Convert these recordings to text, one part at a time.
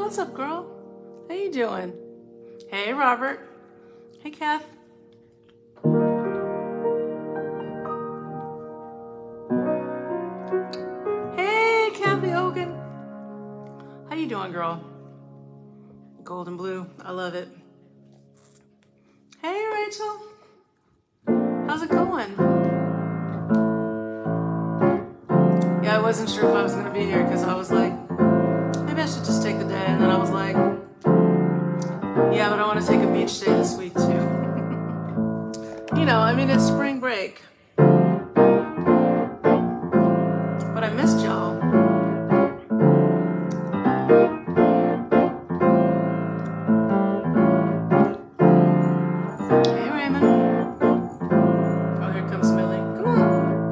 What's up, girl? How you doing? Hey, Robert. Hey, Kath. Hey, Kathy Hogan. How you doing, girl? Gold and blue. I love it. Hey, Rachel. How's it going? Yeah, I wasn't sure if I was going to be here because I was like, maybe I should just take the day. And then I was like, yeah, but I want to take a beach day this week too. You know, I mean, it's spring break. But I missed y'all. Hey, Raymond. Oh, here comes Millie. Come on.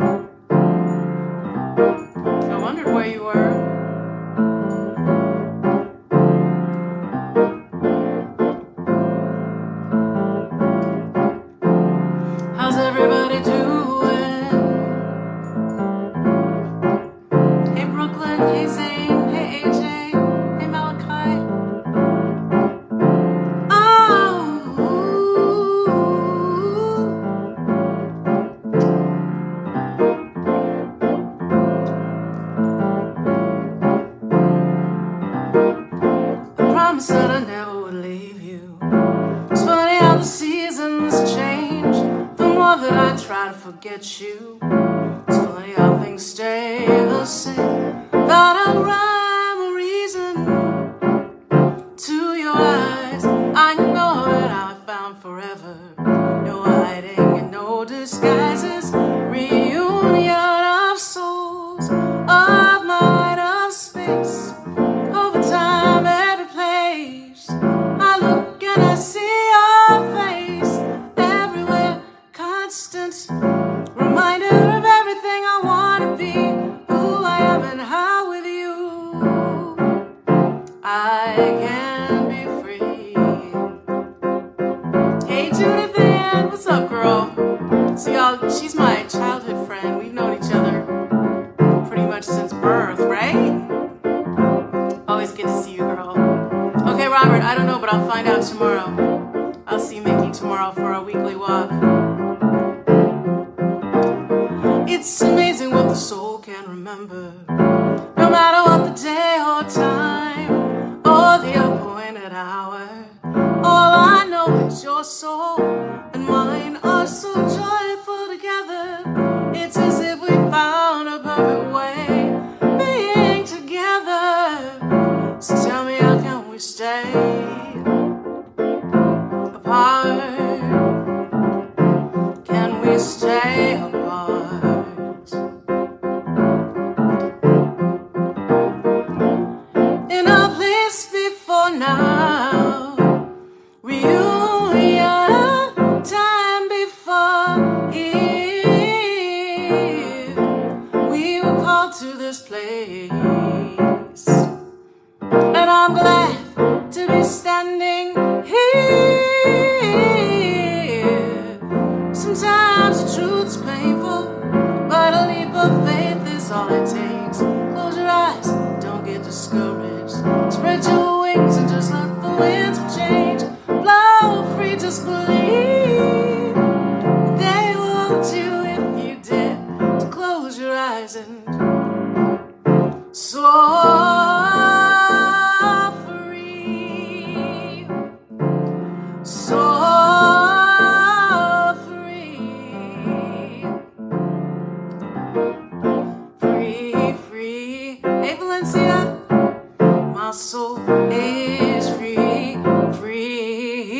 I wondered where you were. How's everybody doing? Hey, Brooklyn. Hey, Zane. Hey, AJ. Hey, Malachi. I promised that I never would leave you. It's funny how the seasons change. The more that I try to forget you, it's funny how things stay the same. Thought I'd rhyme a reason to your eyes. I know that I found forever. No hiding and no disguises. Reunion of souls, of mind, of space. Over time, every place I look and I see your face. Everywhere, constant reminder of everything I want to be, who I am and how with you I can be free. Hey, Judith Ann, what's up, girl? So y'all, she's my childhood friend. We've known each other pretty much since birth, right? Always good to see you, girl. Okay, Robert, I don't know, but I'll find out tomorrow. I'll see Mickey tomorrow for our weekly walk. It's amazing what the soul can remember, no matter what the day or time or the appointed hour. All I know is your soul and mine are so joyful together. It's as if we found a perfect way being together. So tell me, how can we stay apart? Can we stay apart? In a place before now, reunion time before here, we were called to this place, and I'm glad to be standing here. Sometimes the truth's painful, but a leap of faith is all it takes. Close your eyes, don't get discouraged. Spread your wings and just let the winds of change blow free. Just believe they won't do if you dare to close your eyes and soar free, soar free, free, free. Hey, Valencia, my soul is free, free.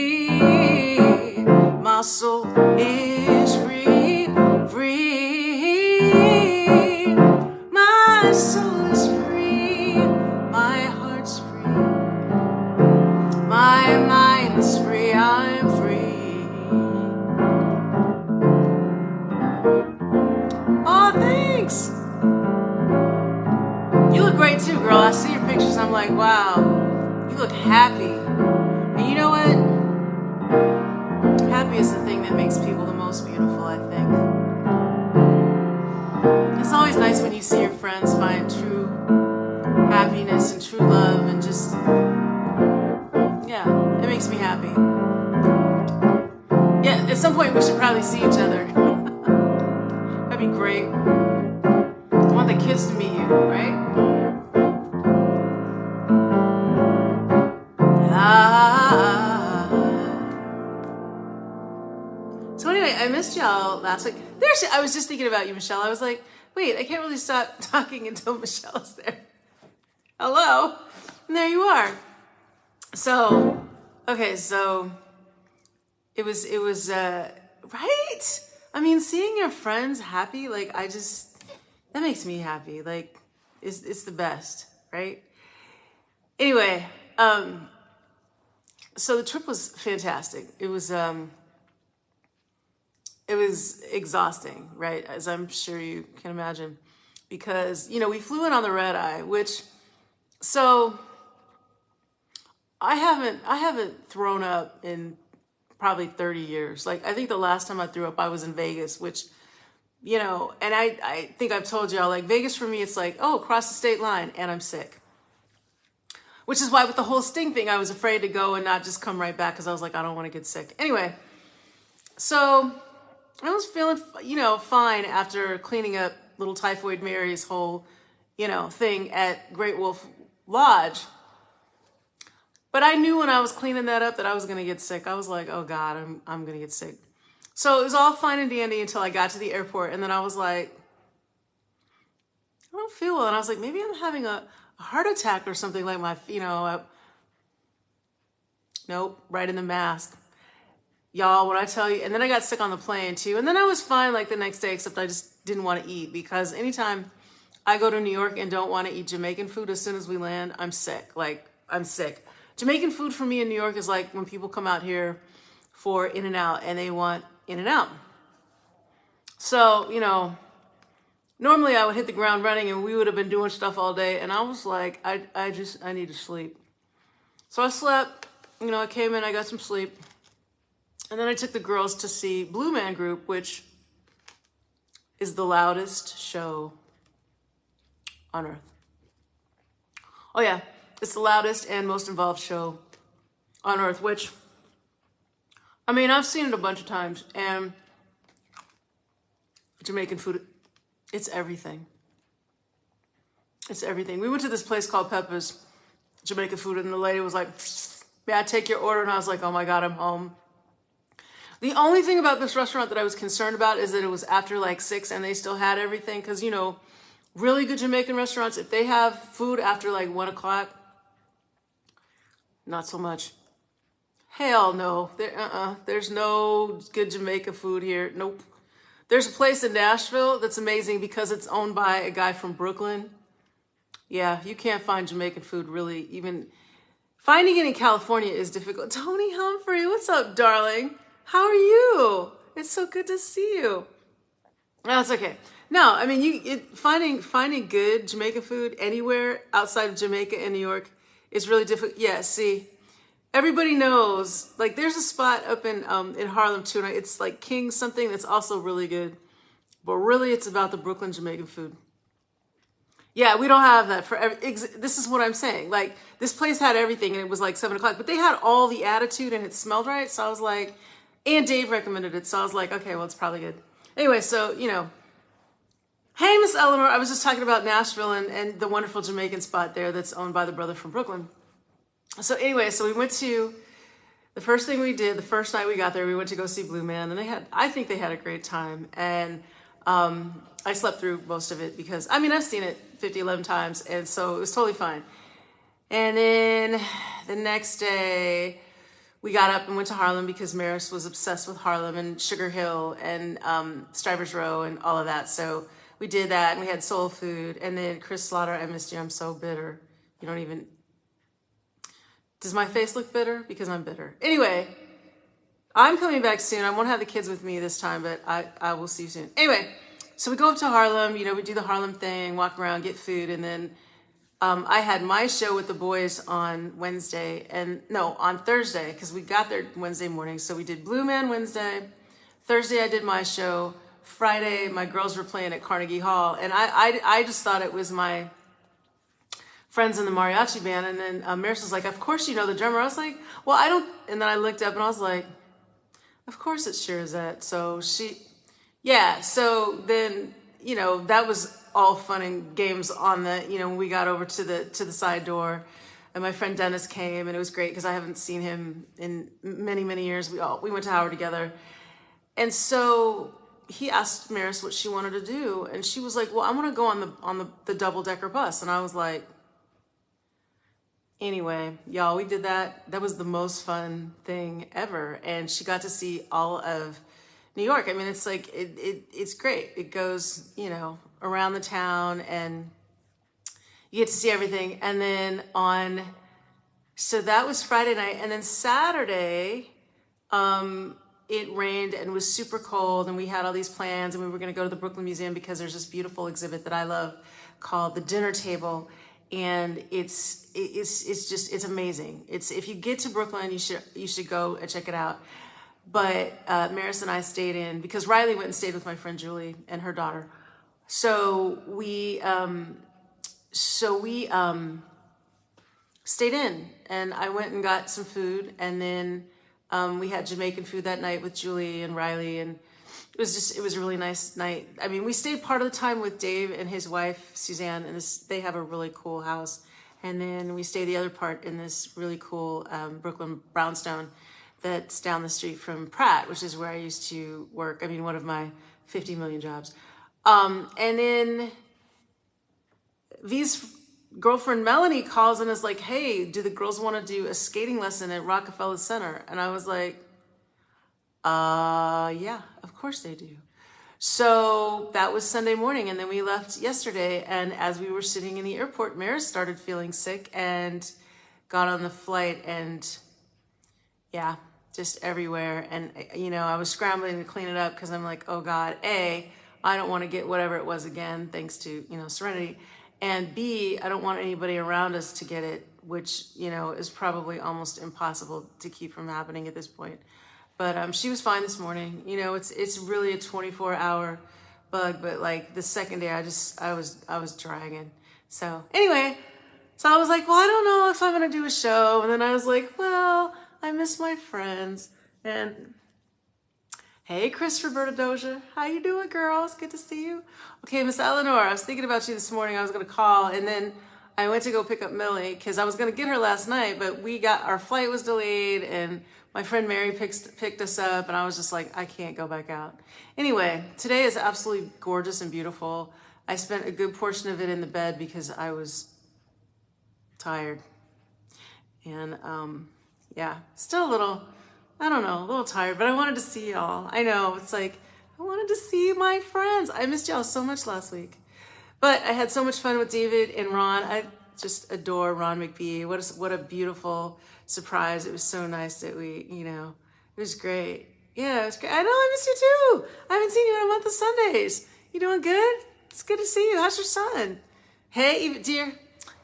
like, wow, you look happy. And you know what? Happy is the thing that makes people the most beautiful, I think. It's always nice when you see your friends find true happiness and true love and just, yeah, it makes me happy. Yeah, at some point we should probably see each other. That'd be great. I want the kids to meet you, right? So anyway, I missed y'all last week. I was just thinking about you, Michelle. I was like, wait, I can't really stop talking until Michelle's there. Hello. And there you are. So, okay, so it was right? I mean, seeing your friends happy, like, that makes me happy. Like, it's the best, right? Anyway, so the trip was fantastic. It was exhausting, right? As I'm sure you can imagine, because, we flew in on the red eye, so I haven't thrown up in probably 30 years. Like, I think the last time I threw up, I was in Vegas, which, and I think I've told y'all, like, Vegas for me, it's like, oh, cross the state line and I'm sick. Which is why with the whole Sting thing, I was afraid to go and not just come right back because I was like, I don't want to get sick. Anyway, so I was feeling, fine after cleaning up little Typhoid Mary's whole, thing at Great Wolf Lodge. But I knew when I was cleaning that up that I was going to get sick. I was like, oh God, I'm going to get sick. So it was all fine and dandy until I got to the airport. And then I was like, I don't feel well. And I was like, maybe I'm having a heart attack or something, like my, nope, right in the mask. Y'all, when I tell you, and then I got sick on the plane too. And then I was fine like the next day, except I just didn't want to eat, because anytime I go to New York and don't want to eat Jamaican food, as soon as we land, I'm sick. Like, I'm sick. Jamaican food for me in New York is like when people come out here for In-N-Out and they want In-N-Out. So, normally I would hit the ground running and we would have been doing stuff all day. And I was like, I need to sleep. So I slept, I came in, I got some sleep. And then I took the girls to see Blue Man Group, which is the loudest show on earth. Oh yeah, it's the loudest and most involved show on earth, which, I've seen it a bunch of times, and Jamaican food, it's everything. It's everything. We went to this place called Peppa's Jamaican food, and the lady was like, may I take your order? And I was like, oh my God, I'm home. The only thing about this restaurant that I was concerned about is that it was after like 6 and they still had everything. Because, really good Jamaican restaurants, if they have food after like 1 o'clock, not so much. Hell no. There's no good Jamaican food here. Nope. There's a place in Nashville that's amazing because it's owned by a guy from Brooklyn. Yeah, you can't find Jamaican food really. Even finding it in California is difficult. Tony Humphrey, what's up, darling? How are you? It's so good to see you. That's okay. No, finding good Jamaican food anywhere outside of Jamaica and New York is really difficult. Yeah, see, everybody knows. Like, there's a spot up in Harlem too. And it's like King something that's also really good, but really it's about the Brooklyn Jamaican food. Yeah, we don't have that this is what I'm saying. Like, this place had everything and it was like 7 o'clock, but they had all the attitude and it smelled right. So I was like, and Dave recommended it. So I was like, okay, well, it's probably good. Anyway, so, hey, Miss Eleanor, I was just talking about Nashville and the wonderful Jamaican spot there that's owned by the brother from Brooklyn. So anyway, so we went to, the first thing we did, the first night we got there, we went to go see Blue Man, and I think they had a great time. And I slept through most of it because, I've seen it 11 times, and so it was totally fine. And then the next day, we got up and went to Harlem because Maris was obsessed with Harlem and Sugar Hill and Strivers Row and all of that. So we did that, and we had soul food. And then Chris Slaughter, I missed you. I'm so bitter. You don't even... Does my face look bitter? Because I'm bitter. Anyway, I'm coming back soon. I won't have the kids with me this time, but I will see you soon. Anyway, so we go up to Harlem. We do the Harlem thing, walk around, get food, and then I had my show with the boys on on Thursday, because we got there Wednesday morning. So we did Blue Man Wednesday. Thursday, I did my show. Friday, my girls were playing at Carnegie Hall. And I just thought it was my friends in the mariachi band. And then Maris was like, of course you know the drummer. I was like, well, I don't. And then I looked up and I was like, of course it's Shirazette. So so then, that was all fun and games on when we got over to the side door, and my friend Dennis came, and it was great because I haven't seen him in many, many years. We went to Howard together. And so he asked Maris what she wanted to do, and she was like, well, I want to go on the double-decker bus. And I was like, anyway, y'all, we did that. That was the most fun thing ever. And she got to see all of New York. I mean, it's like, it's great. It goes, around the town, and you get to see everything. And then so that was Friday night. And then Saturday, it rained and was super cold, and we had all these plans, and we were going to go to the Brooklyn Museum because there's this beautiful exhibit that I love called The Dinner Table. And it's amazing. If you get to Brooklyn, you should go and check it out. But Maris and I stayed in because Riley went and stayed with my friend Julie and her daughter. So we stayed in, and I went and got some food, and then we had Jamaican food that night with Julie and Riley, and it was a really nice night. I mean, we stayed part of the time with Dave and his wife Suzanne, and they have a really cool house, and then we stayed the other part in this really cool Brooklyn brownstone that's down the street from Pratt, which is where I used to work. I mean, one of my 50 million jobs. And then V's girlfriend Melanie calls and is like, hey, do the girls want to do a skating lesson at Rockefeller Center? And I was like, yeah, of course they do. So that was Sunday morning, and then we left yesterday. And as we were sitting in the airport, Maris started feeling sick and got on the flight, and yeah, just everywhere. And, I was scrambling to clean it up because I'm like, oh God, A, I don't want to get whatever it was again, thanks to, Serenity. And B, I don't want anybody around us to get it, which, is probably almost impossible to keep from happening at this point. But she was fine this morning. It's really a 24-hour bug, but like the second day, I was dragging. So anyway, so I was like, well, I don't know if I'm going to do a show. And then I was like, well, I miss my friends. And hey, Chris Roberta Doja, how you doing, girl? It's good to see you. Okay, Miss Eleanor, I was thinking about you this morning. I was going to call, and then I went to go pick up Millie because I was going to get her last night, but our flight was delayed, and my friend Mary picked us up, and I was just like, I can't go back out. Anyway, today is absolutely gorgeous and beautiful. I spent a good portion of it in the bed because I was tired. And yeah, still a little tired, but I wanted to see y'all. I know, it's like, I wanted to see my friends. I missed y'all so much last week. But I had so much fun with David and Ron. I just adore Ron McBee. What a beautiful surprise. It was so nice that it was great. Yeah, it was great. I know, I miss you too. I haven't seen you in a month of Sundays. You doing good? It's good to see you. How's your son? Hey, dear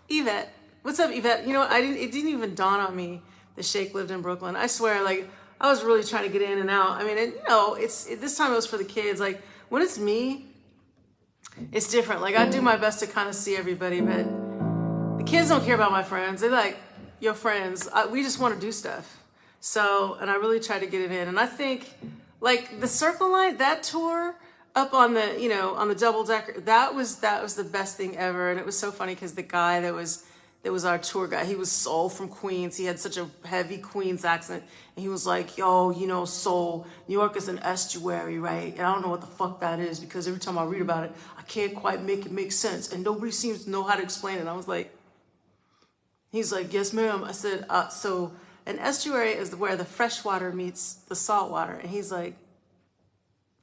Yvette. What's up, Yvette? You know what? It didn't even dawn on me that Shake lived in Brooklyn. I swear, like, I was really trying to get in and out. I mean, this time it was for the kids. Like, when it's me, it's different. Like, I do my best to kind of see everybody, but the kids don't care about my friends. They're like, your friends. We just want to do stuff. So, and I really tried to get it in. And I think, like, the Circle Line, that tour up on the, on the double decker, that was the best thing ever. And it was so funny because the guy that was our tour guide, he was Soul from Queens. He had such a heavy Queens accent. And he was like, yo, Soul, New York is an estuary, right? And I don't know what the fuck that is because every time I read about it, I can't quite make it make sense. And nobody seems to know how to explain it. And I was like, he's like, yes, ma'am. I said, so an estuary is where the fresh water meets the salt water. And he's like,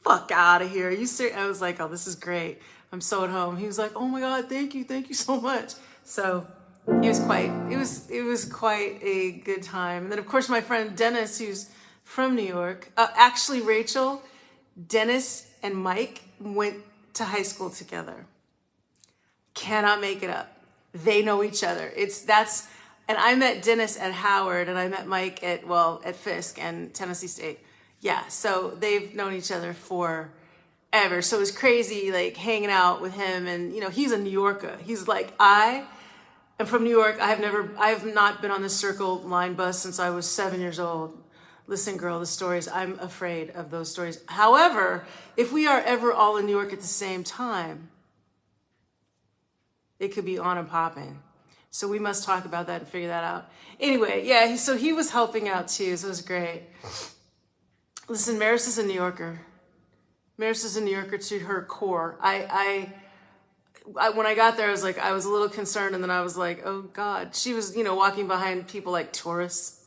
fuck out of here. Are you serious? I was like, oh, this is great. I'm so at home. He was like, oh my God, thank you so much. So it was quite a good time. And then of course my friend Dennis, who's from New York, actually Rachel, Dennis and Mike went to high school together. Cannot make it up. they know each other. And I met Dennis at Howard, and I met Mike at Fisk and Tennessee State. Yeah, so they've known each other forever. So it was crazy, like, hanging out with him. And, he's a New Yorker. He's like, I am from New York. I have not been on the Circle line bus since I was 7 years old. Listen, girl, the stories, I'm afraid of those stories. However, if we are ever all in New York at the same time, it could be on and popping. So we must talk about that and figure that out. Anyway, yeah, so he was helping out too, so it was great. Listen, Maris is a New Yorker. Maris is a New Yorker to her core. I when I got there, I was a little concerned, and then I was like, oh God. She was, walking behind people like tourists.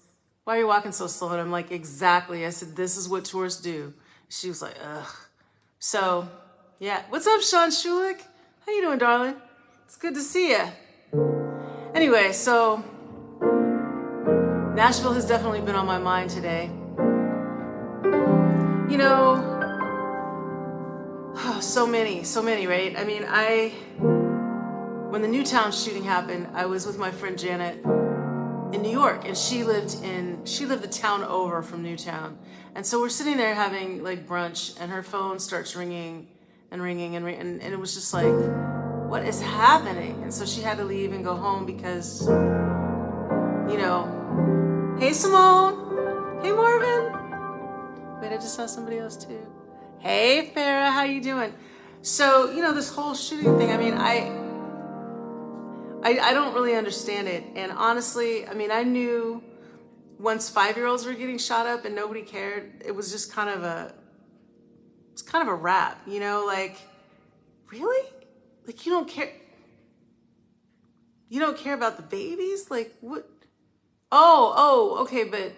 Why are you walking so slow? And I'm like, exactly. I said, this is what tourists do. She was like, ugh. So, yeah. What's up, Sean Schulich? How you doing, darling? It's good to see you. Anyway, so Nashville has definitely been on my mind today. So many, right? I mean, when the Newtown shooting happened, I was with my friend Janet in New York, and she lived the town over from Newtown. And so we're sitting there having like brunch, and her phone starts ringing and ringing and ringing, and it was just like, what is happening? And so she had to leave and go home because, hey Simone, hey Marvin. Wait, I just saw somebody else too. Hey Farah, how you doing? So, this whole shooting thing, I mean, I don't really understand it. And honestly, I mean, I knew once 5-year-olds were getting shot up and nobody cared, it was just kind of a wrap, like, really? Like, you don't care? You don't care about the babies? Like, what? Oh, okay, but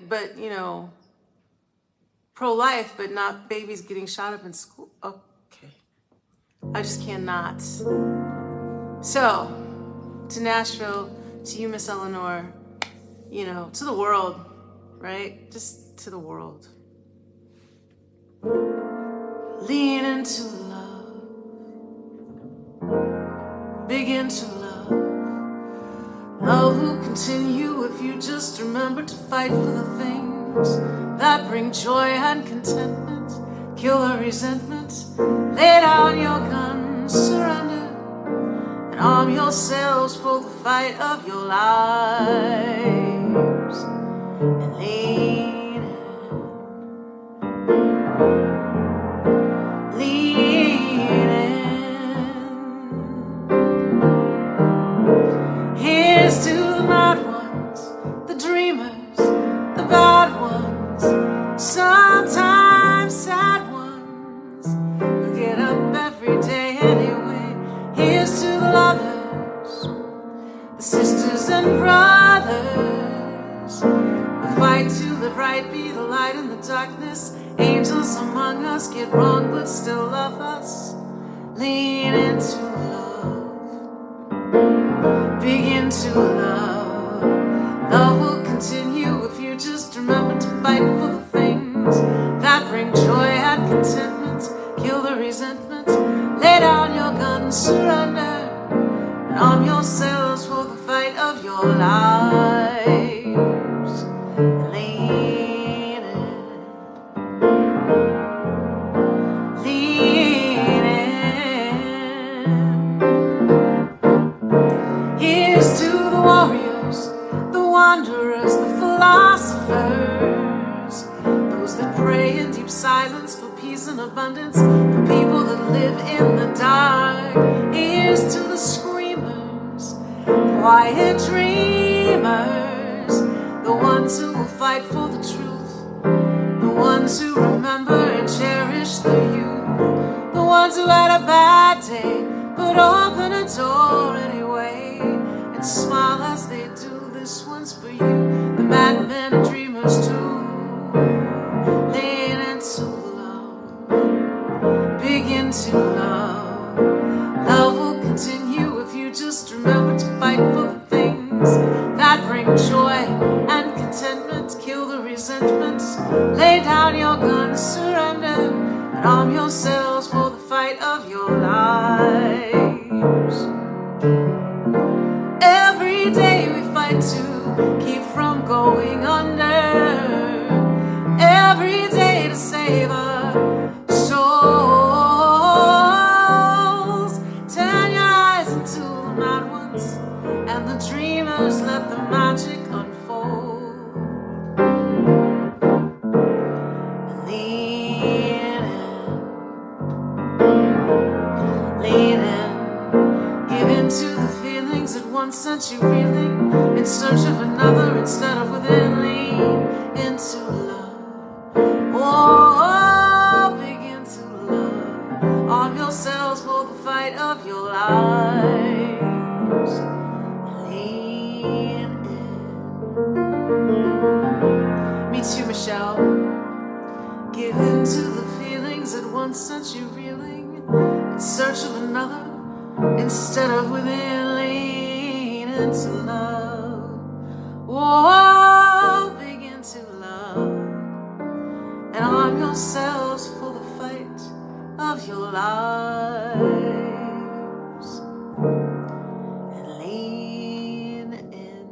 pro-life, but not babies getting shot up in school. Okay. I just cannot. So, to Nashville, to you, Miss Eleanor, to the world, right? Just to the world. Lean into love. Begin to love. Love will continue if you just remember to fight for the things that bring joy and contentment. Kill the resentment. Lay down your guns, surrender, and arm yourselves for the fight of your lives. And lean in. Here's to the mad ones, the dreamers, the bad ones, sometimes sad ones, who get up every day anyway. Here's to the lovers, the sisters and brothers, who fight to live right, be the light in the darkness. Angels among us get wrong but still love us. Lean into love. Begin to love. Love will continue if you just remember to fight for the things that bring joy and contentment. Kill the resentment. Lay down your guns, surrender, and arm yourselves for the fight of your lives. Lean in. Lean in. Here's to the warriors, the wanderers, the philosophers, those that pray in deep silence for peace and abundance, for people that live in the dark. Here's to the screamers, quiet dreamers, the ones who will fight for the truth, the ones who remember and cherish the youth, the ones who had a bad day but open a door anyway and smile as they do. This one's for you, the madmen and dreamers too. Lean into love. Begin to love. Love will continue if you just remember to fight for the things that bring joy and contentment. Kill the resentment. Lay down your guns, surrender, and arm yourselves for the fight of your lives. fight to keep from going under. Every day to save our souls. Turn your eyes into the mad ones, and the dreamers let the magic unfold. Lean in, give in to the feelings that once sent you reeling, in search of another instead of within. Lean into love. Oh, begin to love. Arm yourselves for the fight of your lives. Lean in. Me too, Michelle. Give in to the feelings that once sent you reeling, in search of another instead of within. Lean into love. Whoa, begin to love, and arm yourselves for the fight of your lives. And lean in.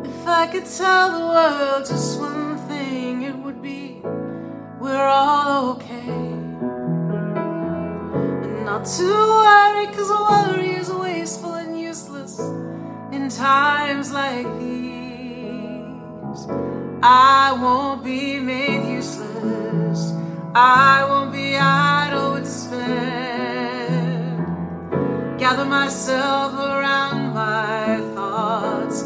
If I could tell the world just one thing, it would be we're all okay. And not to worry, 'cause worry is wasteful and useless in times like these. I won't be made useless, I won't be idle with despair. Gather myself around my thoughts,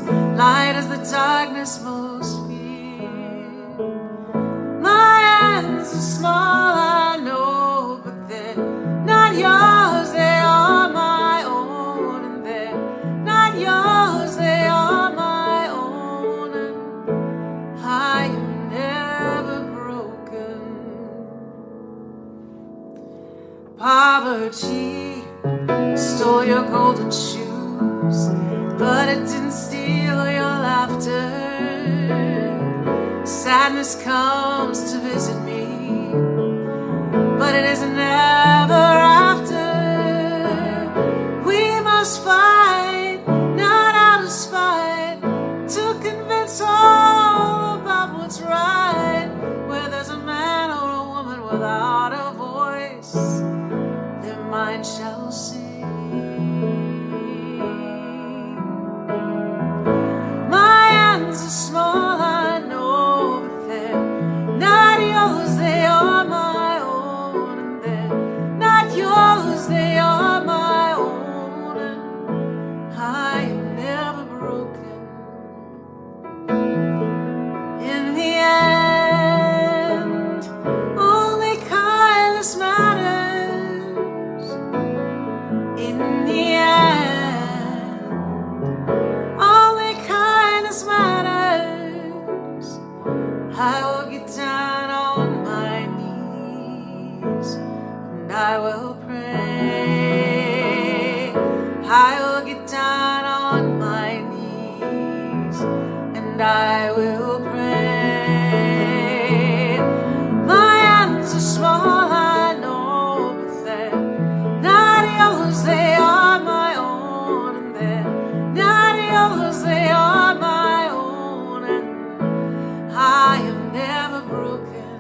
light as the darkness most fear. My hands are small, I know, but they're not yours, they are my own. And they're not yours, they are my own. And I am never broken. Poverty stole your golden shoes, but it didn't steal your laughter. Sadness comes to visit me, but it is never after. We must fight, not out of spite, to convince all about what's right. Where there's a man or a woman without a voice, their mind shall sing. Small, I know, but they're not yours, they are my own. And they're not yours, they are my own. And I am never broken. In the end, only kindness matters. In the end, only kindness matters. I will get down on my knees and I will pray. I will get down on my knees and I will pray. My hands are small, I know, but they're not yours, they are my own. And they're not yours, they are my own. And I am never broken.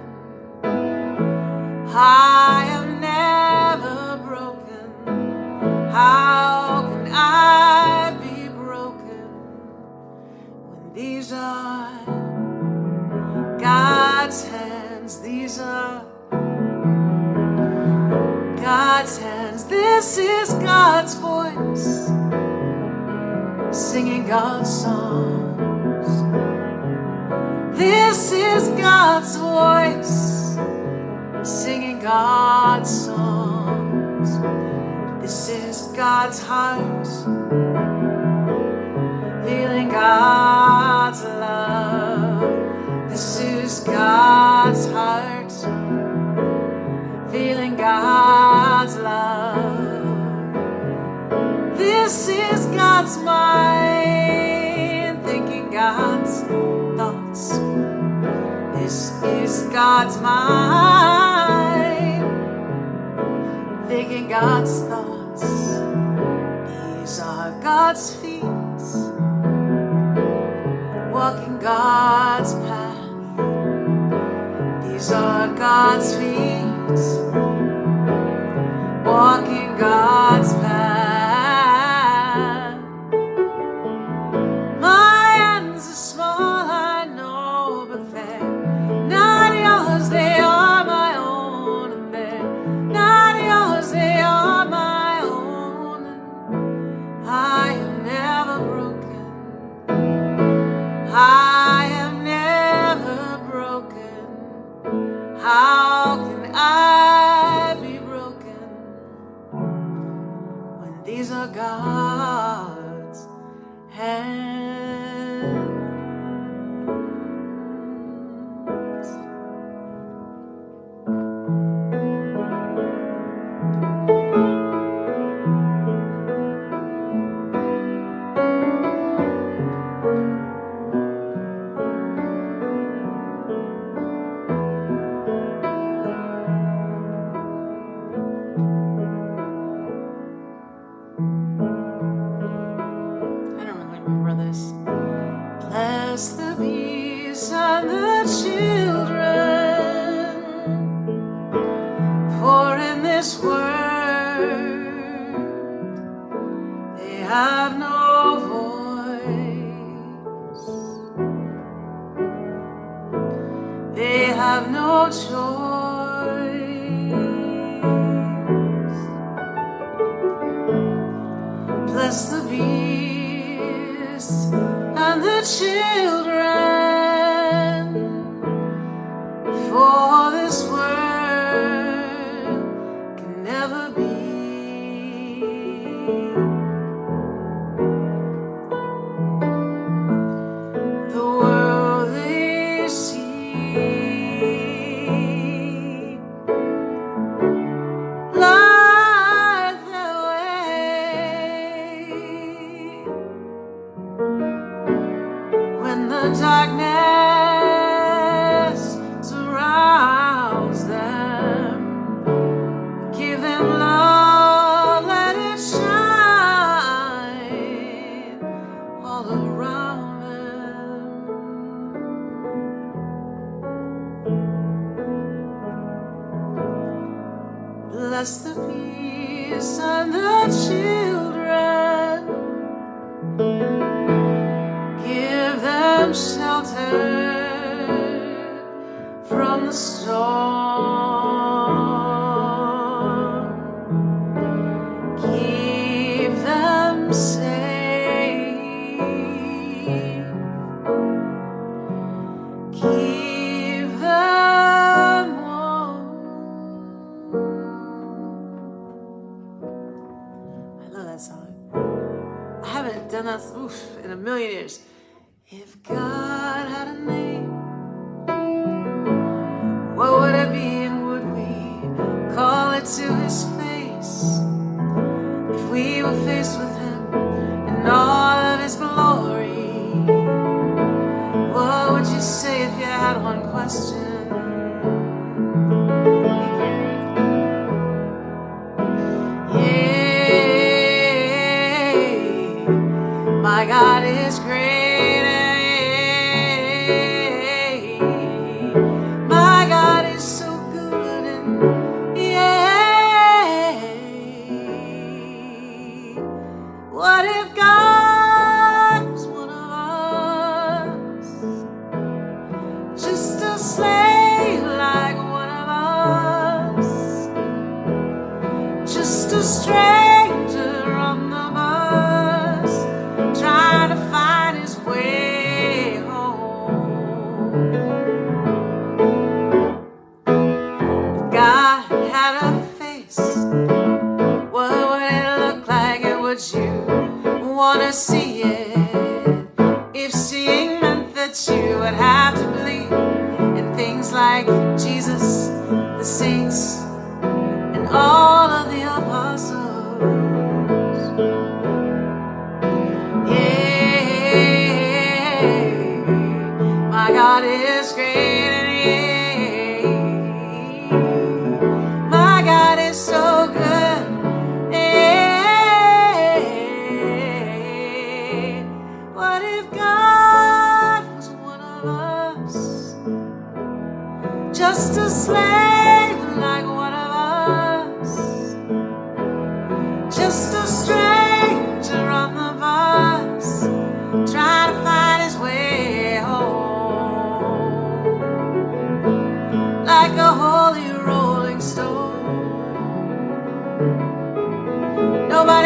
I am never broken. How can I be broken when these are God's hands? These are God's hands. This is God's voice singing God's songs. This is God's voice singing God's songs. This is God's heart feeling God's love. This is God's heart God's love. This is God's mind, thinking God's thoughts. This is God's mind, thinking God's thoughts. These are God's feet, walking God's path. These are God's feet, walking God's path. My hands are small, I know, but they're not yours, they are my own. And they're not yours, they are my own. I am never broken. I am never broken. How can I be broken when these are God's hands? Bless the bees and the children, for in this world they have no voice, they have no choice. Bless the bees and the children, for this world can never be. The world they see, light their way. When the darkness surrounds them, give them love, let it shine all around them. Bless the peace and the children, give them shelter from the storm, keep them safe, keep them warm. I love that song. I haven't done that in a million years. If God had a name, what would it be, and would we call it to his face? If we were faced with him in all of his glory, what would you say if you had one question? Yeah, my God is great. What if God was one of us, just a slave like one of us, just a stranger on the bus, trying to find his way home? If God had a face, what would it look like, and would you want to see it? If seeing meant that you would have to believe in things like Jesus, the saints, and all of the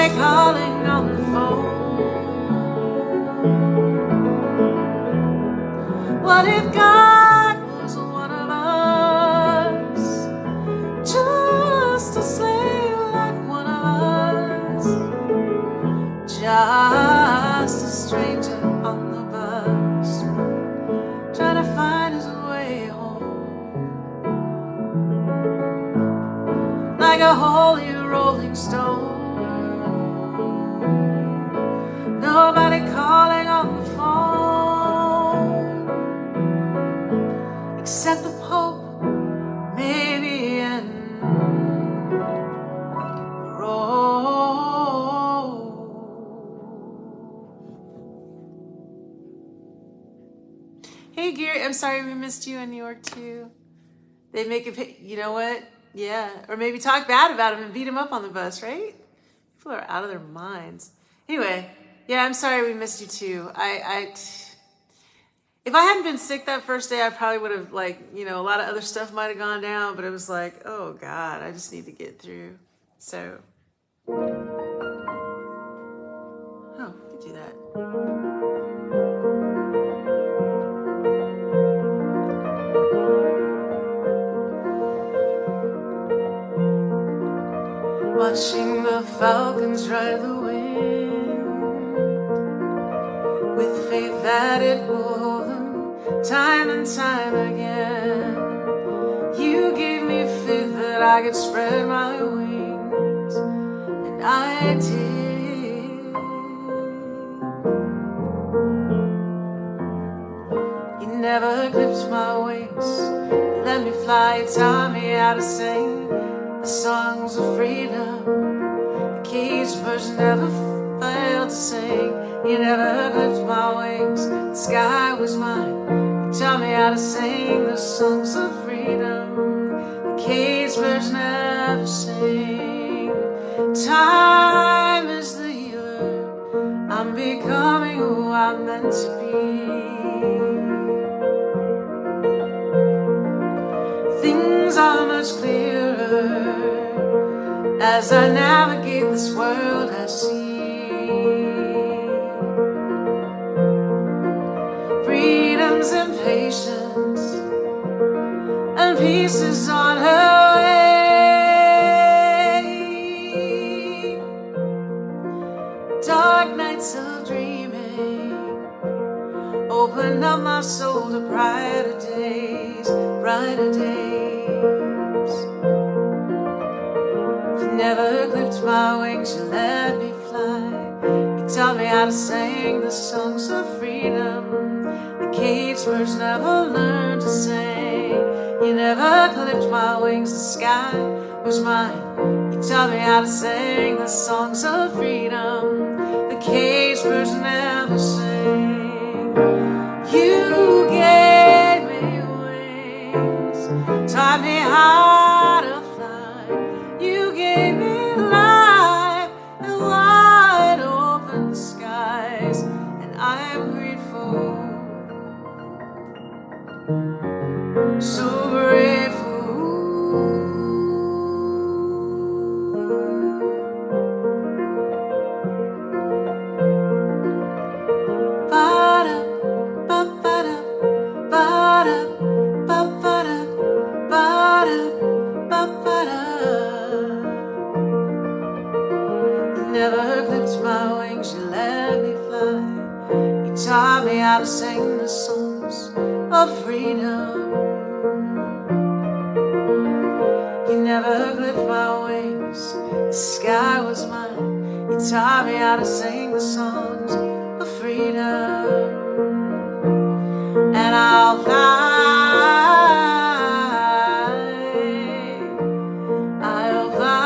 nobody calling on the phone. What if God was one of us, just a slave like one of us, just a stranger on the bus, trying to find his way home, like a holy rolling stone. Nobody calling on the phone except the Pope, maybe, and Rose. Hey Gary, I'm sorry we missed you in New York too. They make a, you know what? Yeah, or maybe talk bad about him and beat him up on the bus, right? People are out of their minds. Anyway, yeah, I'm sorry we missed you too. If I hadn't been sick that first day, I probably would have, like, you know, a lot of other stuff might have gone down, but it was like, oh God, I just need to get through. So, oh, we could do that. Watching the falcons ride the wind, with faith that it will hold them time and time again. You gave me faith that I could spread my wings, and I did. You never clipped my wings, you let me fly, you taught me how to sing the songs of freedom. The caged birds never failed to sing. You never clipped my wings, the sky was mine. You taught me how to sing the songs of freedom. The caged birds never sing. Time is the healer, I'm becoming who I'm meant to be. Things are much clearer as I navigate this world I see. Freedom's impatience and peace is on her way. Dark nights of dreaming open up my soul to brighter days, brighter days. You never clipped my wings, you let me fly. You taught me how to sing the songs of freedom. The caged birds never learned to sing. You never clipped my wings, the sky was mine. You taught me how to sing the songs of freedom. The caged birds never sing. You gave me wings, taught me how to fly. You gave me life and wide open skies, and I'm grateful, so grateful. Ba-da, ba-ba-da, ba-da, ba-ba-da, ba-da, ba-ba-da. You never clipped my wings, you let me fly. You taught me how to sing the songs of freedom. You never clipped my wings, the sky was mine. You taught me how to sing the songs of freedom. And I'll fly, I'll fly,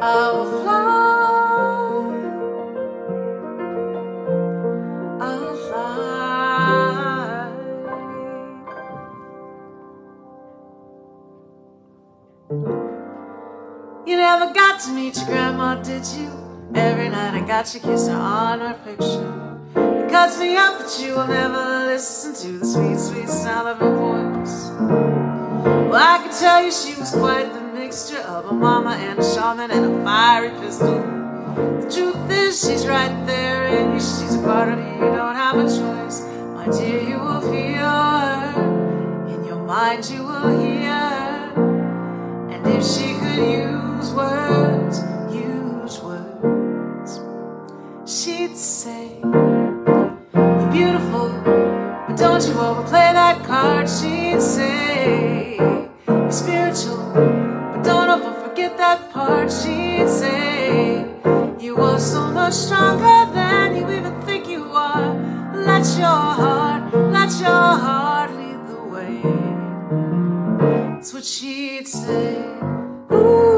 I'll fly, I'll fly. You never got to meet your grandma, did you? Every night I got you kissing on her picture. It cuts me up that you will never listen to the sweet, sweet sound of her voice. Well, I can tell you she was quite the mix mixture of a mama and a shaman and a fiery pistol. The truth is she's right there in you. She's a part of you, you don't have a choice. My dear, you will feel her. In your mind you will hear. And if she could use words, she'd say, you're beautiful, but don't you overplay that card. She'd say, you're spiritual, but don't ever forget that part. She'd say, you are so much stronger than you even think you are. Let your heart lead the way. That's what she'd say. Ooh.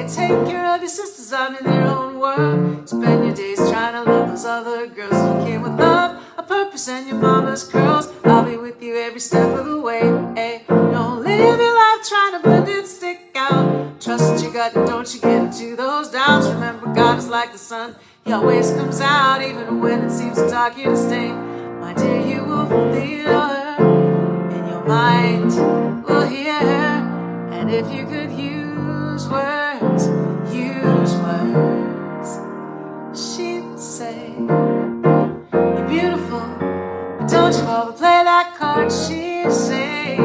Take care of your sisters out in their own world. Spend your days trying to love those other girls who came with love, a purpose, and your mama's curls. I'll be with you every step of the way. Hey, don't live your life trying to blend and stick out. Trust your gut, don't you get into those doubts. Remember, God is like the sun. He always comes out, even when it seems dark here to stay. My dear, you will feel her. In your mind will hear her. And if you could use words, she'd say, you're beautiful, but don't you overplay that card. She'd say,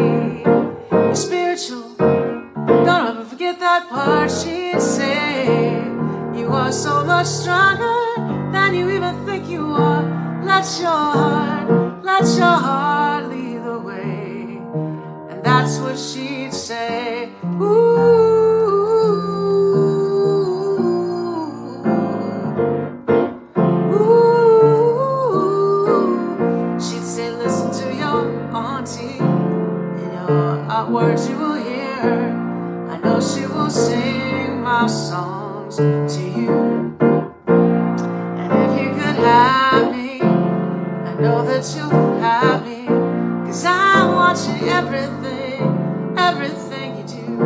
you're spiritual, don't ever forget that part. She'd say, you are so much stronger than you even think you are. Let your heart lead the way. And that's what she'd say. Ooh. Words you will hear her. I know she will sing my songs to you. And if you could have me, I know that you'll have me, 'cause I'm watching everything you do.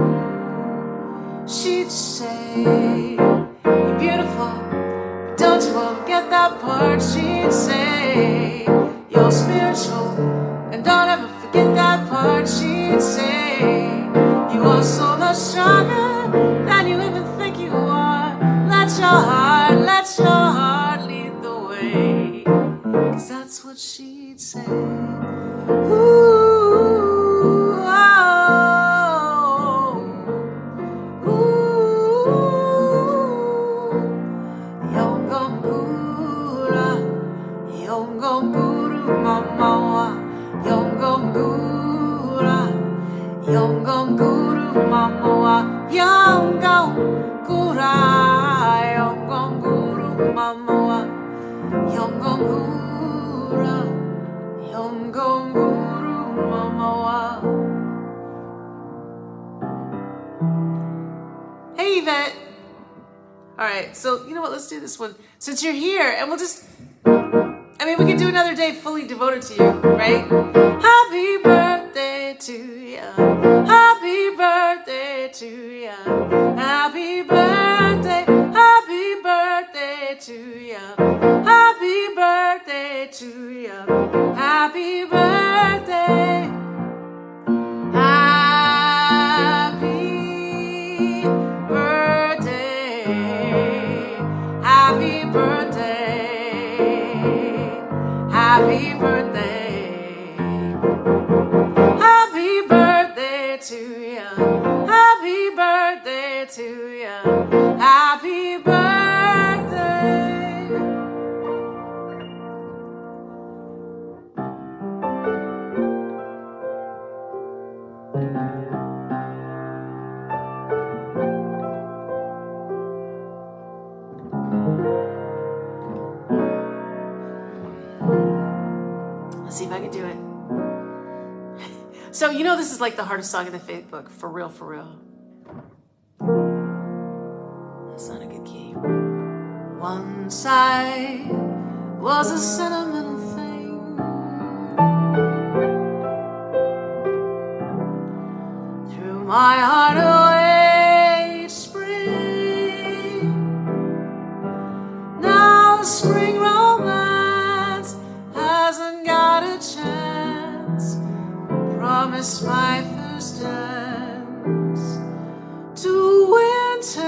She'd say, you're beautiful, but don't you ever get that part. She'd say, you're spiritual, and don't ever forget that part. She'd say, you are so much stronger than you even think you are. Let your heart lead the way. 'Cause that's what she'd say. Ooh, oh, ooh, Yongongura, Yongonguru mama, Yongongura, Yongonguru mama, Yongongura, Yongonguru mama, Yongongura, Yongonguru mama. Hey Yvette. All right, so you know what? Let's do this one since you're here, and we'll just. I mean, we could do another day fully devoted to you, right? Happy birthday to you. Happy birthday to you. Happy birthday. Happy birthday to you. Happy birthday to you. Happy birthday. Happy birthday. Happy birthday. Happy birthday. Happy birthday to you. Happy birthday to you. Happy birthday. Let's see if I can do it. So, you know, this is like the hardest song in the faith book. For real, for real. That's not a good key. Once I was a sentimental thing. Threw my heart away each spring. Now the spring romance promise my first dance to winter.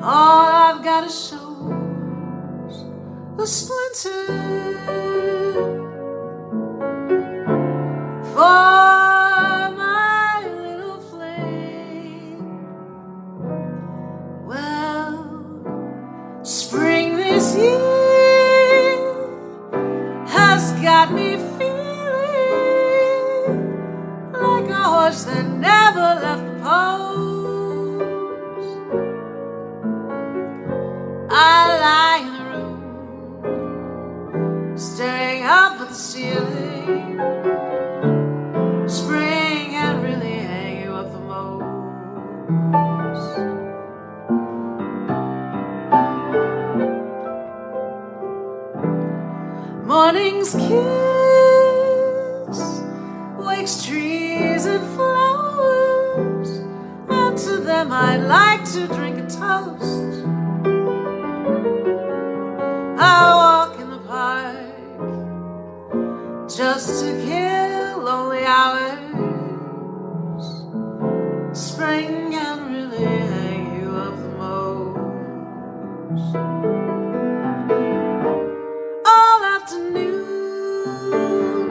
All I've got to show is a splinter for my little flame. Well, spring this year has got me feeling like a horse that never left the post. I lie in the room, staring up at the ceiling. Spring can really hang you up the most. Morning's kiss wakes trees and flowers, and to them I'd like to drink a toast. I walk in the park just to kill lonely hours. Spring can really hang you up the most. All afternoon,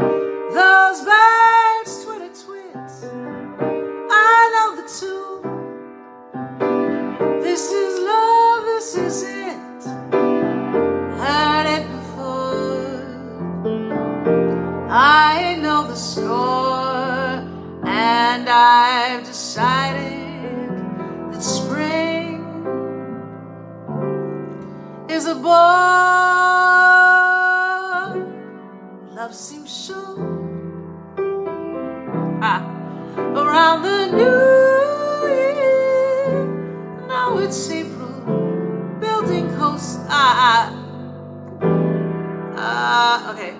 those birds twit. I know the tune. This is love, this is it. Heard it before. I know the score, and I've decided that spring is a bore. Love seems sure around the new year. Now it's April, building coast. Okay.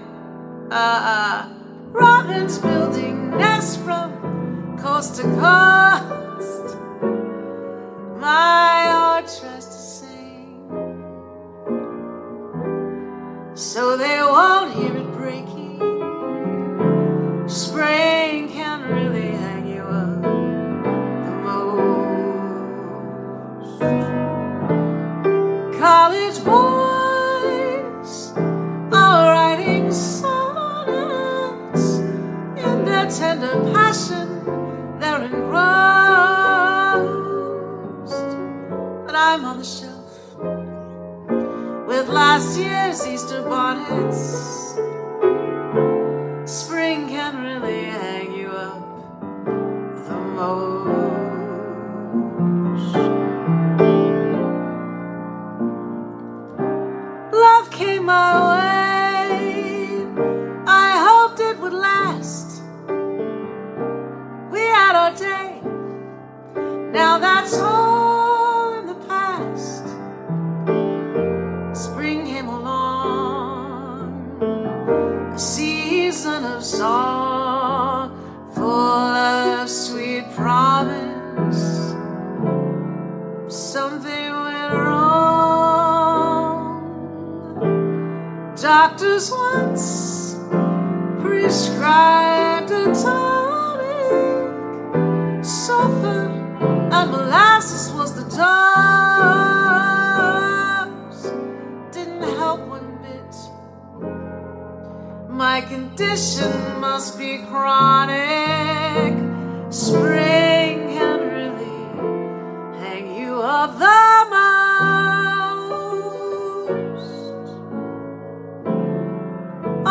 Robins building nests from coast to coast. My heart tries to sing, so they won't hear it breaking. Spring can really hang you up the most. College boys are writing sonnets. In their tender passion they're engrossed. But I'm on the shelf with last year's Easter bonnets. Spring can really hang you up the most. Love came my way, I hoped it would last. We had our day, now that's all in the past. Spring came along, a season of song, full of sweet promise. Something went wrong. Doctors once prescribed a tonic. Sulfur and molasses was the dose. Didn't help one bit. My condition must be chronic. Spring can really hang you up the most. Oh,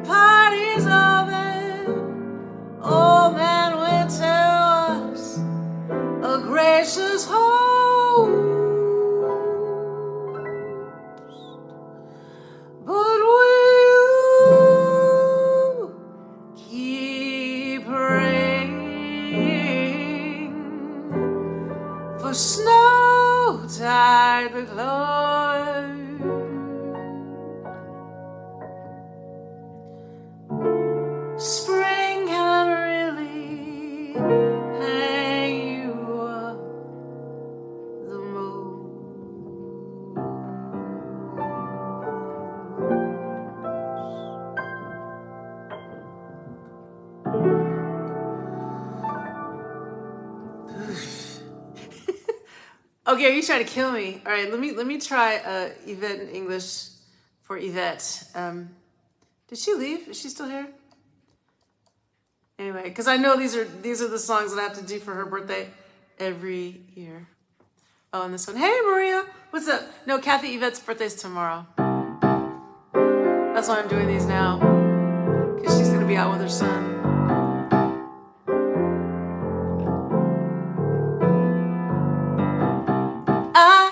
party's over. Old man Winter was a gracious host. But will you keep praying for snow tide to close? Spring can really hang you up the most. Okay, are you trying to kill me? All right, let me try Yvette in English for Yvette. Did she leave? Is she still here? Anyway, because I know these are the songs that I have to do for her birthday every year. Oh, and this one. Hey, Maria. What's up? No, Kathy Yvette's birthday's tomorrow. That's why I'm doing these now. Because she's going to be out with her son. I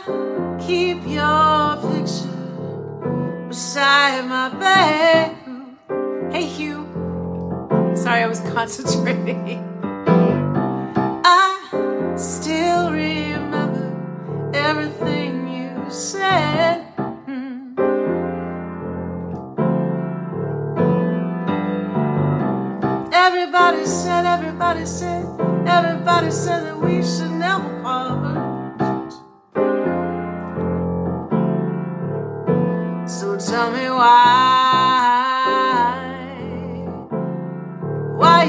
keep your picture beside my bed. Hey, Hugh. Sorry, I was concentrating. I still remember everything you said. Everybody said that we should never part. So tell me why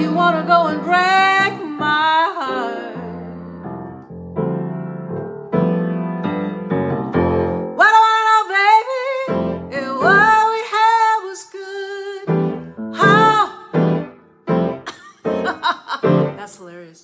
you wanna go and break my heart? What I wanna know, baby, is what we had was good. How? That's hilarious.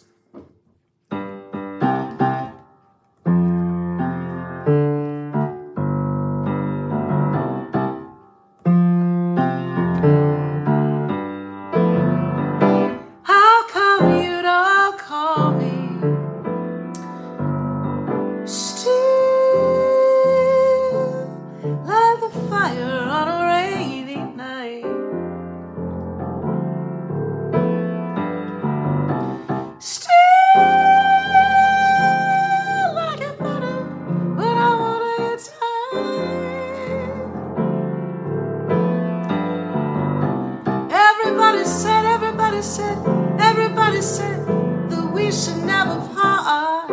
Everybody said that we should never part.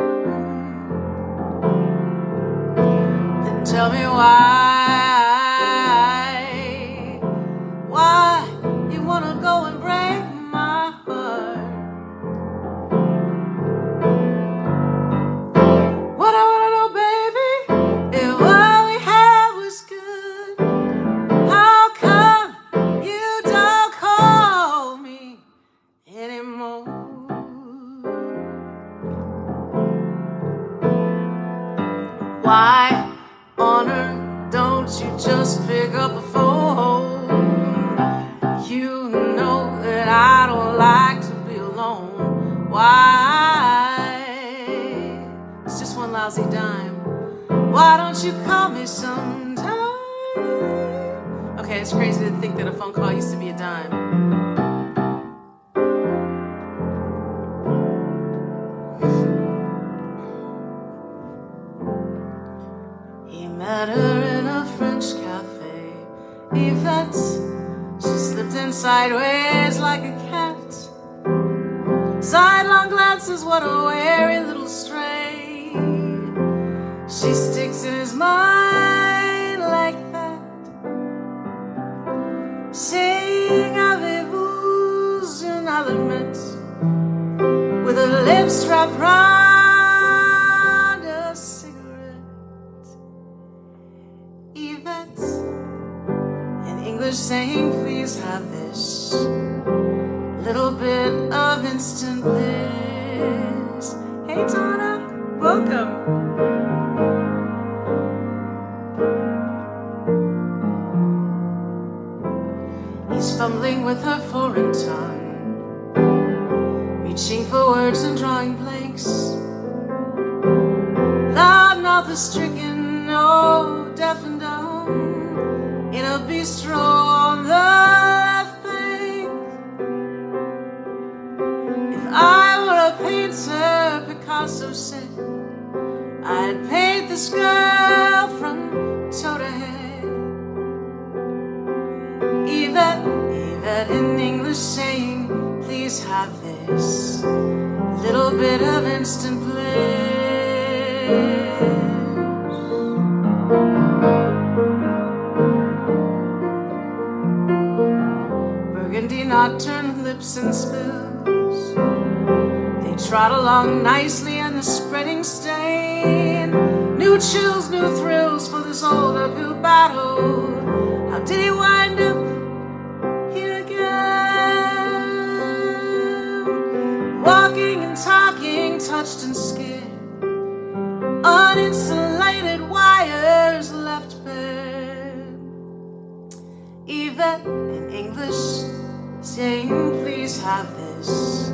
Then tell me why you wanna go and break my heart? What I wanna know, baby, is what we had was good. How come you don't call me anymore? Why on earth don't you just pick up the phone? You know that I don't like to be alone. Why? It's just one lousy dime. Why don't you call me sometime? Okay, it's crazy to think that a phone call used to be a dime. Met her in a French cafe. Yvette, she slipped in sideways like a cat. Sidelong glances, what a wary little stray. She sticks in his mind like that, saying avez-vous une allumette, with her lips wrapped round a cigarette. Yvette, in English saying, please have this little bit of instant bliss. Hey Donna, welcome. He's fumbling with her foreign tongue, reaching for words and drawing blanks. Loud mouth is stricken, oh, deaf and dumb, in a bistro on the left bank. If I were a painter, Picasso said, I'd paint this girl from toe to head. Yvette in English saying, please have this little bit of instant bliss. Burgundy nocturne lips and spills, they trot along nicely in the spreading stain. New chills, new thrills for this old uphill battle. How did he wind up here again? Walking and talking, touched and scared, uninsulated wires left bare. Yvette in English saying, please have this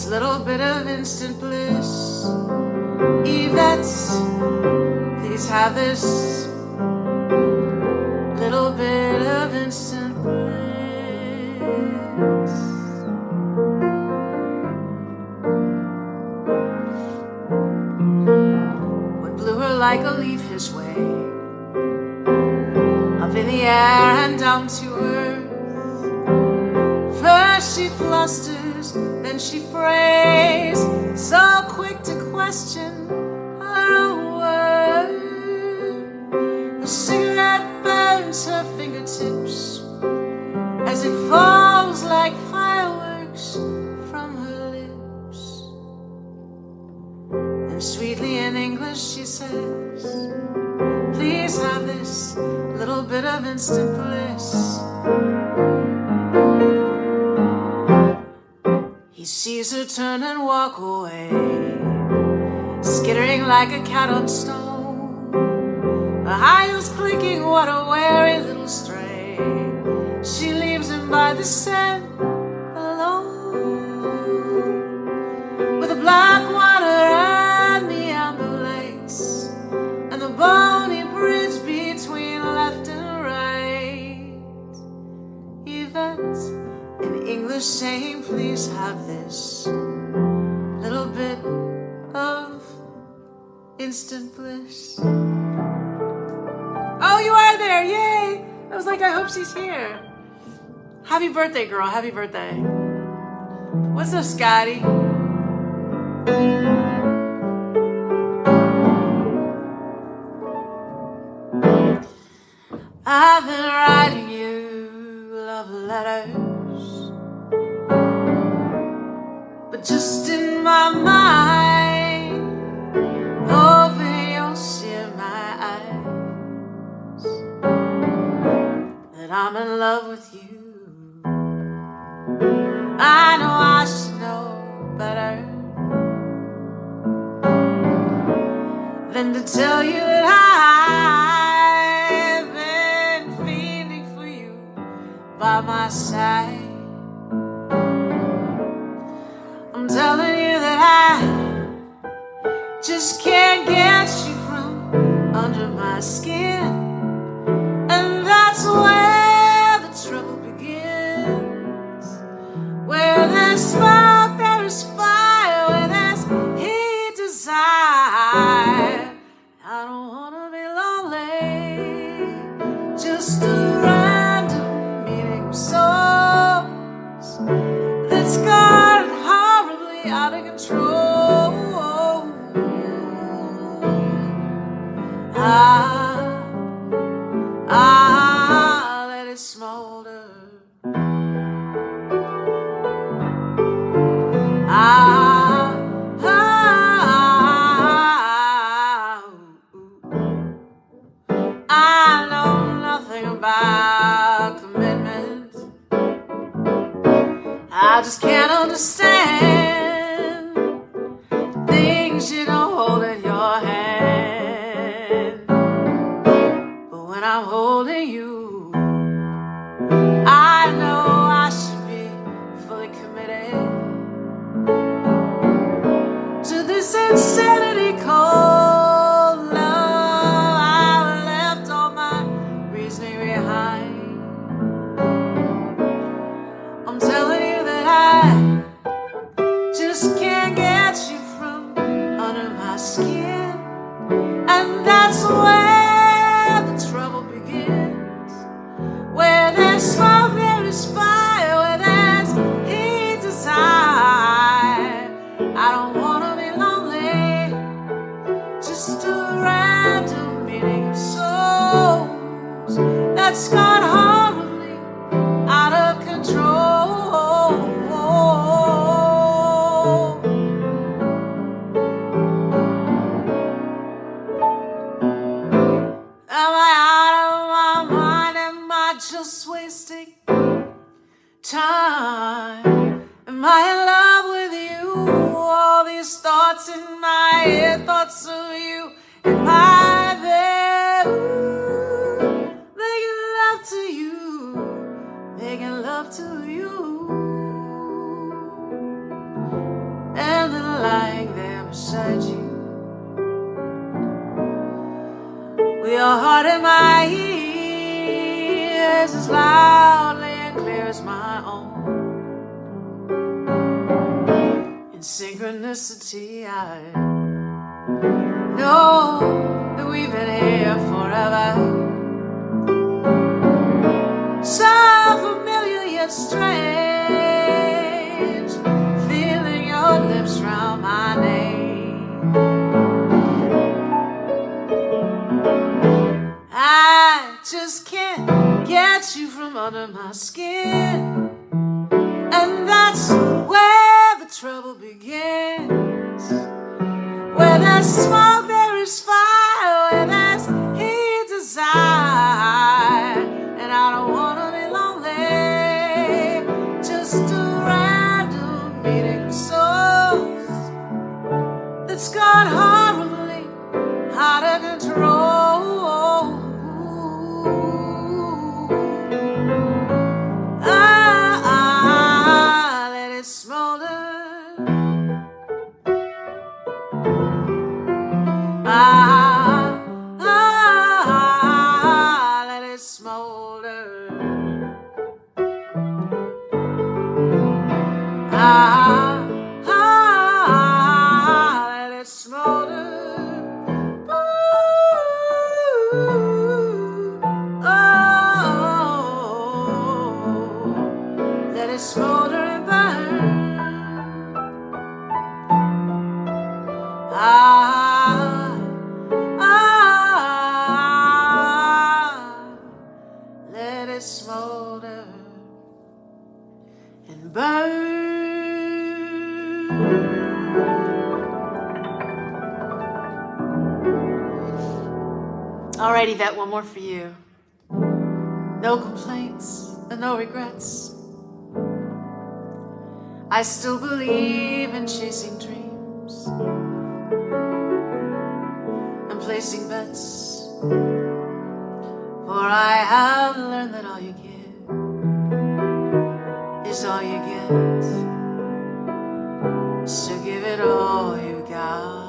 little bit of instant bliss. Yvette, please have this little bit of instant bliss. What blew her like a leaf his way, up in the air and down to earth. First she flusters, then she frays, so quick to question her own worth. A cigarette burns her fingertips as it falls like fireworks from her lips. Then sweetly in English she says, please have this little bit of instant bliss. He sees her turn and walk away, skittering like a cat on stone. Her high heels clicking, what a wary little stray. She leaves him by the scent alone, with the black water and the amber lakes, and the bony bridge between left and right. Yvette in English saying, please have this little bit of instant bliss. Oh, you are there, yay! I was like, I hope she's here. Happy birthday, girl, happy birthday. What's up, Scotty? I've been writing you love letters, but just in my mind, over you'll see in my eyes that I'm in love with you. I know I should know better than to tell you that I've been feeling for you by my side. I'm telling you that I just can't get you from under my skin, and that's where the trouble begins. Where there's smoke, there is fire. Where there's heat, desire. I don't wanna be lonely, just a random meeting of souls that's gone horribly out of control. Let it smolder. I know nothing about commitment. I just can't understand things you don't hold in your hand. these thoughts in my head, thoughts of you in my bed. Ooh, making love to you, making love to you, and then lying there beside you with your heart in my ears as loudly and clear as my own. In synchronicity, I know that we've been here forever. So familiar yet strange, feeling your lips round my name. I just can't get you from under my skin, and that's where the trouble begins. Where there's smoke, there is fire. Where there's heat, desire. And I don't wanna be lonely, just a random meeting of souls that's gone horribly out of control. Let it smolder. Let it smolder. Let it smolder. Let it smolder and burn. Let it smolder and burn. Alrighty, that one more for you. No complaints and no regrets. I still believe in chasing dreams and placing bets, for I have learned that all you get is all you get. So give it all you got.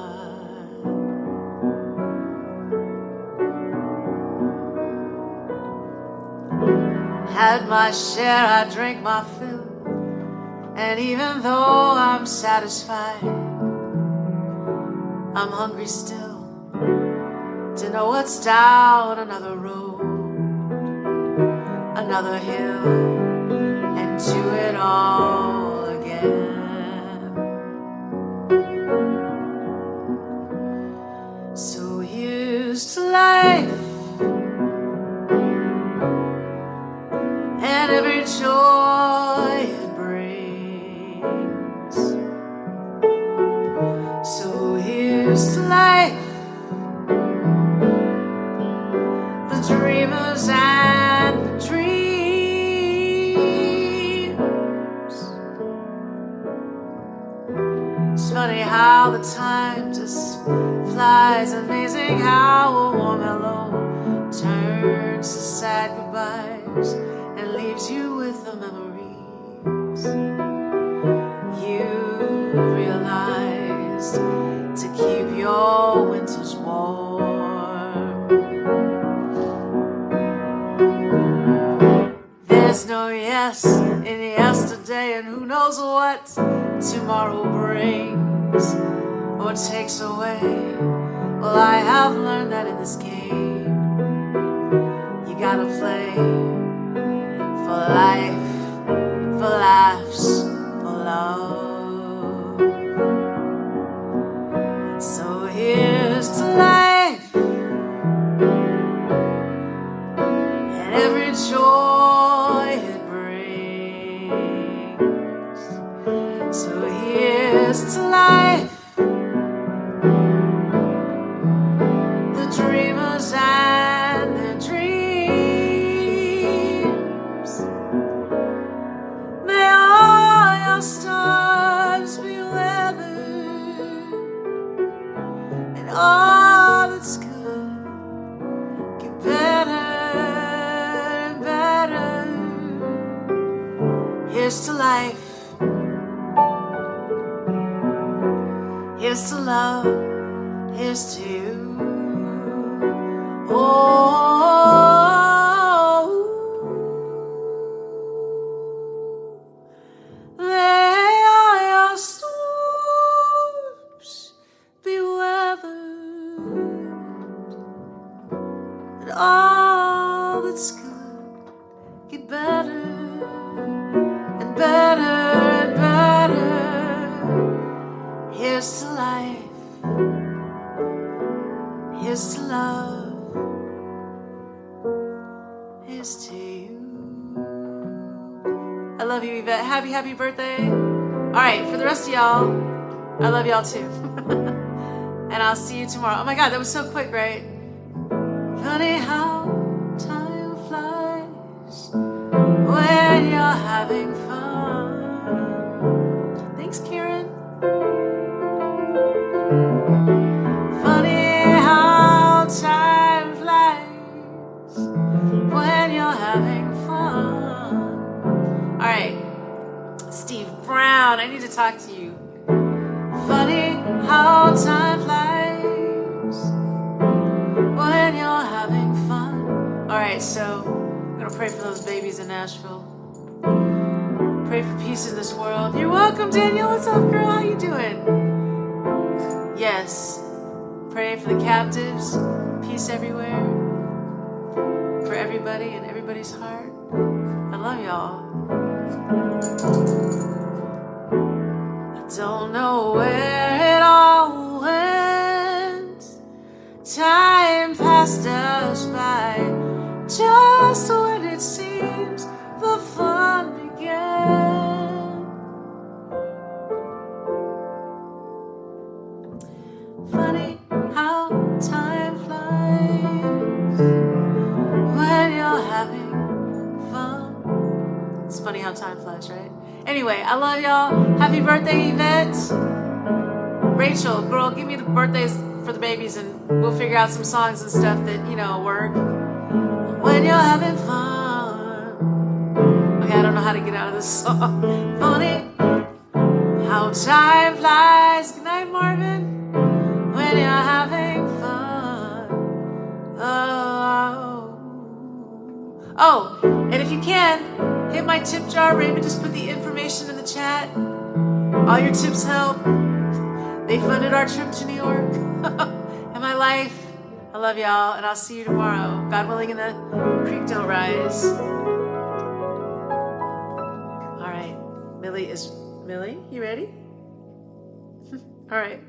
Had my share, I drank my fill, and even though I'm satisfied, I'm hungry still to know what's down another road, another hill, and do it all again. So here's to life and every joy it brings. So here's to life, the dreamers and the dreams. It's funny how the time just flies, amazing how a warm hello turns to sad goodbyes and leaves you with the memories you realized to keep your winters warm. There's no yes in yesterday, and who knows what tomorrow brings or takes away. Well, I have learned that in this game you gotta play for life, for laughs, for love. So here's to life and every joy it brings. So here's to life, the dreamers and their dreams. all that's good get better and better. Here's to life. Here's to love, here's to you. Oh, may all your storms be weathered, and all that's good get better and better and better. Here's to life, here's to love, here's to you. I love you, Yvette. Happy birthday. All right, for the rest of y'all, I love y'all too. And I'll see you tomorrow. Oh my God, that was so quick, right? Funny how time flies when you're having fun. Thanks, Karen. Funny how time flies when you're having fun. All right, Steve Brown, I need to talk to you. Funny how time flies when you're having fun. All right, so I'm gonna pray for those babies in Nashville. Pray for peace in this world. You're welcome, Danielle. What's up, girl? How you doing? Yes. Pray for the captives, peace everywhere, for everybody and everybody's heart. I love y'all. I don't know where it all went. Time passed us by, just when it seems the fun began. Funny how time flies when you're having fun. It's funny how time flies, right? Anyway, I love y'all. Happy birthday, Yvette. Rachel, girl, give me the birthdays for the babies and we'll figure out some songs and stuff that, you know, work. When you're having fun. Okay, I don't know how to get out of this song. Funny how time flies. Good night, Marvin. When you're having fun. Oh, and if you can, hit my tip jar. Raymond just put the information in the chat. All your tips help. They funded our trip to New York and my life. I love y'all, and I'll see you tomorrow. God willing, and the creek don't rise. All right, Millie, you ready? All right.